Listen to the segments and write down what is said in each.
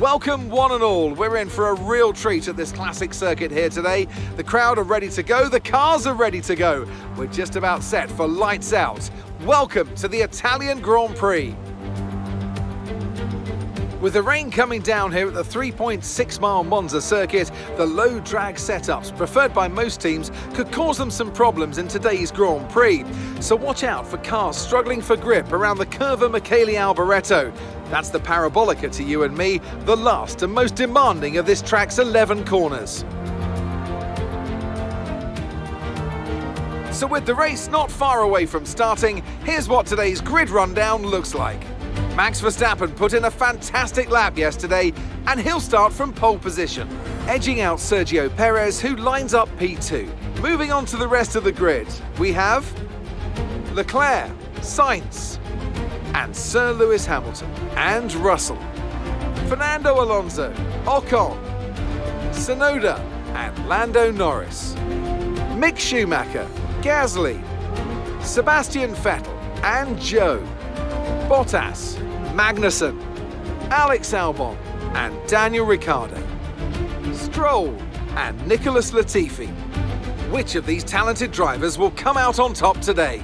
Welcome one and all. We're in for a real treat at this classic circuit here today. The crowd are ready to go, the cars are ready to go. We're just about set for lights out. Welcome to the Italian Grand Prix. With the rain coming down here at the 3.6-mile Monza circuit, the low drag setups preferred by most teams could cause them some problems in today's Grand Prix. So watch out for cars struggling for grip around the Curva Michele Alboreto. That's the Parabolica to you and me, the last and most demanding of this track's 11 corners. So with the race not far away from starting, here's what today's grid rundown looks like. Max Verstappen put in a fantastic lap yesterday, and he'll start from pole position, edging out Sergio Perez, who lines up P2. Moving on to the rest of the grid, we have Leclerc, Sainz, and Sir Lewis Hamilton, and Russell, Fernando Alonso, Ocon, Tsunoda, and Lando Norris, Mick Schumacher, Gasly, Sebastian Vettel, and Joe, Bottas, Magnussen, Alex Albon, and Daniel Ricciardo, Stroll, and Nicholas Latifi. Which of these talented drivers will come out on top today?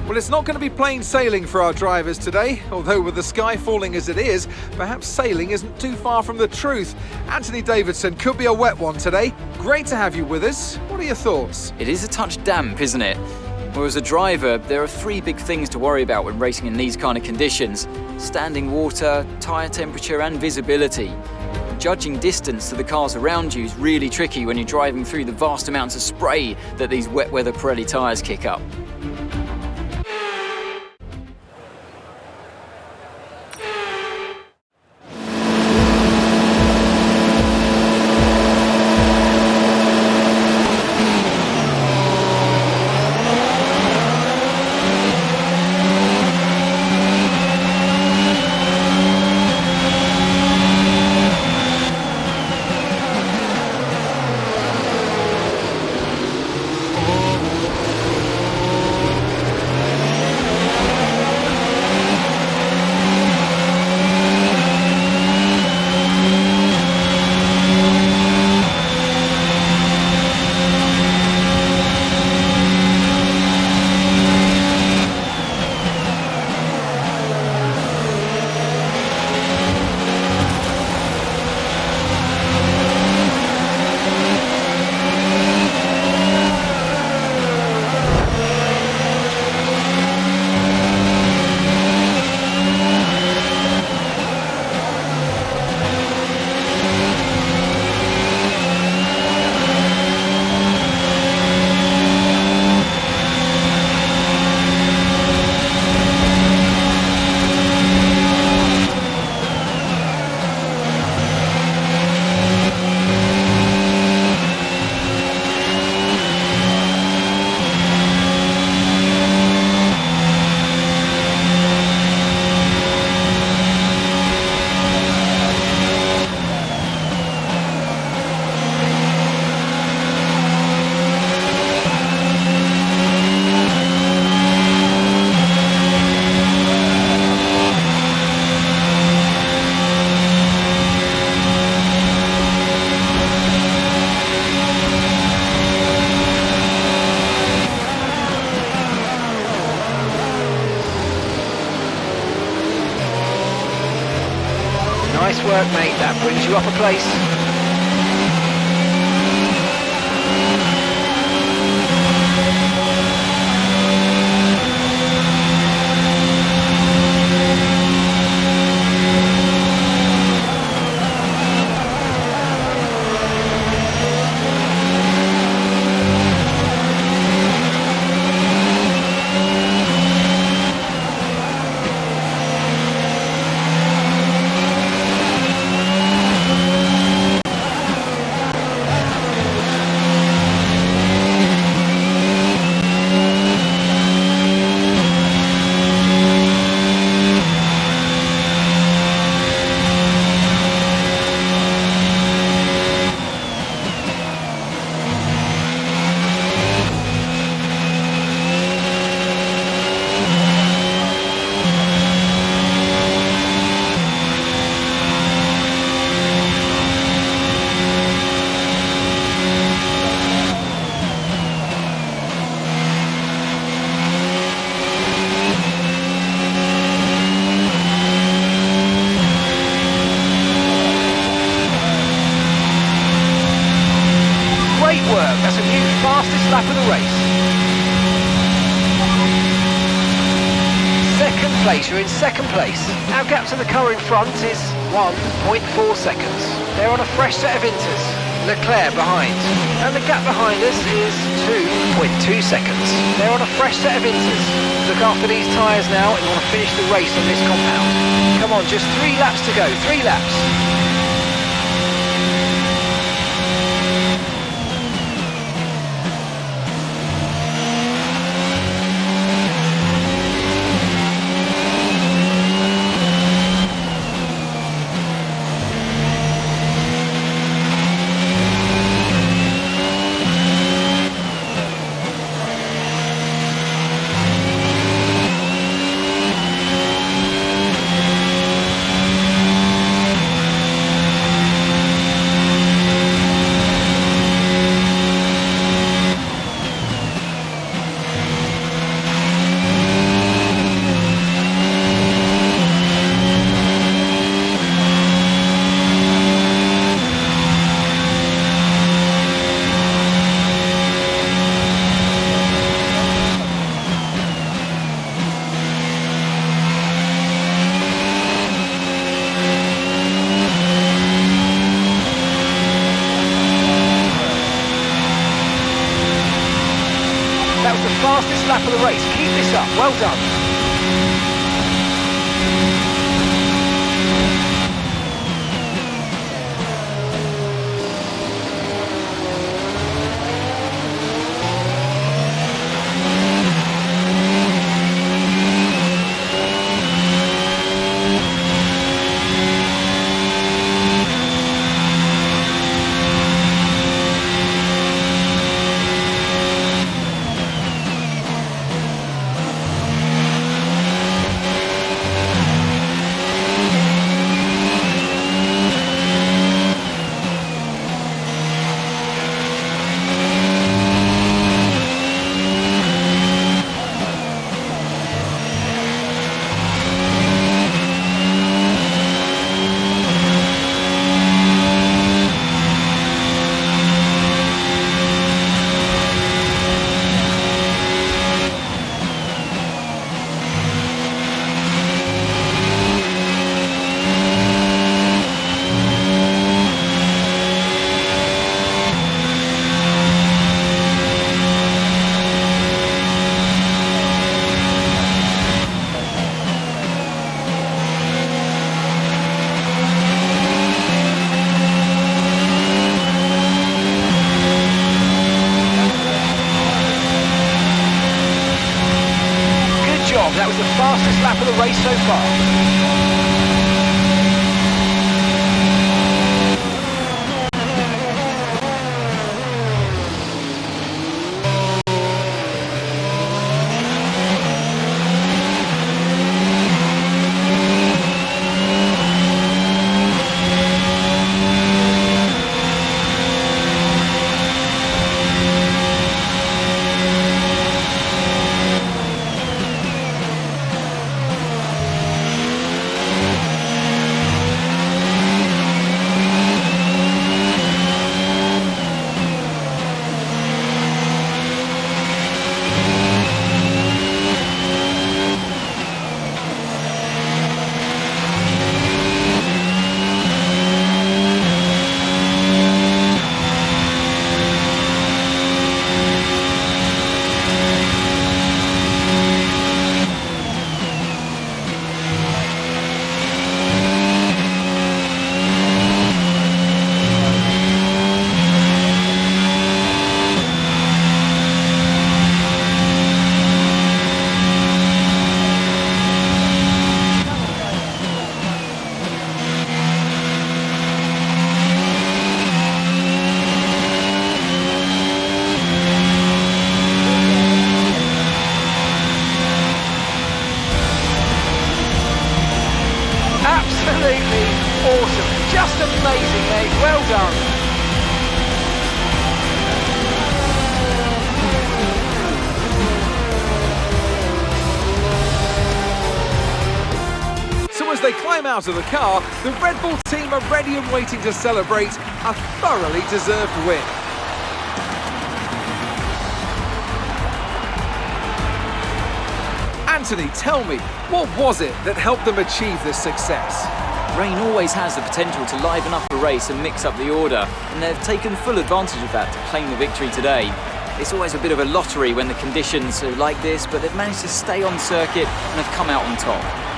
Well, it's not going to be plain sailing for our drivers today, although with the sky falling as it is, perhaps sailing isn't too far from the truth. Anthony Davidson could be a wet one today. Great to have you with us. What are your thoughts? It is a touch damp, isn't it? Well, as a driver, there are three big things to worry about when racing in these kind of conditions: standing water, tyre temperature, and visibility. Judging distance to the cars around you is really tricky when you're driving through the vast amounts of spray that these wet weather Pirelli tyres kick up. Nice work, mate. That brings you up a place. place, you're in second place. Our gap to the car in front is 1.4 seconds. They're on a fresh set of inters. Leclerc behind. And the gap behind us is 2.2 seconds. They're on a fresh set of inters. Look after these tyres now and you want to finish the race on this compound. Come on, just 3 laps to go, 3 laps. That was the fastest lap of the race. Keep this up. Well done. That was the fastest lap of the race so far. Absolutely awesome. Just amazing, mate. Well done. So as they climb out of the car, the Red Bull team are ready and waiting to celebrate a thoroughly deserved win. Anthony, tell me, what was it that helped them achieve this success? Rain always has the potential to liven up a race and mix up the order, and they've taken full advantage of that to claim the victory today. It's always a bit of a lottery when the conditions are like this, but they've managed to stay on circuit and have come out on top.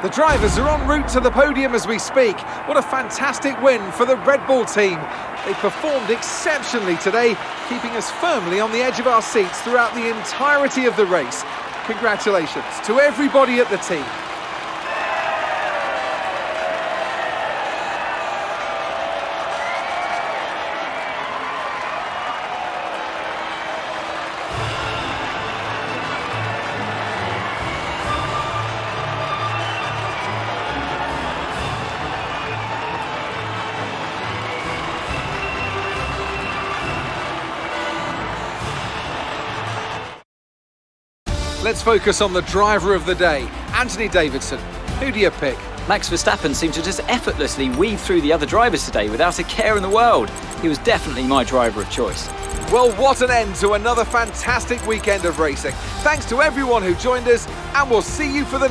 The drivers are en route to the podium as we speak. What a fantastic win for the Red Bull team. They performed exceptionally today, keeping us firmly on the edge of our seats throughout the entirety of the race. Congratulations to everybody at the team. Let's focus on the driver of the day, Anthony Davidson. Who do you pick? Max Verstappen seemed to just effortlessly weave through the other drivers today without a care in the world. He was definitely my driver of choice. Well, what an end to another fantastic weekend of racing. Thanks to everyone who joined us, and we'll see you for the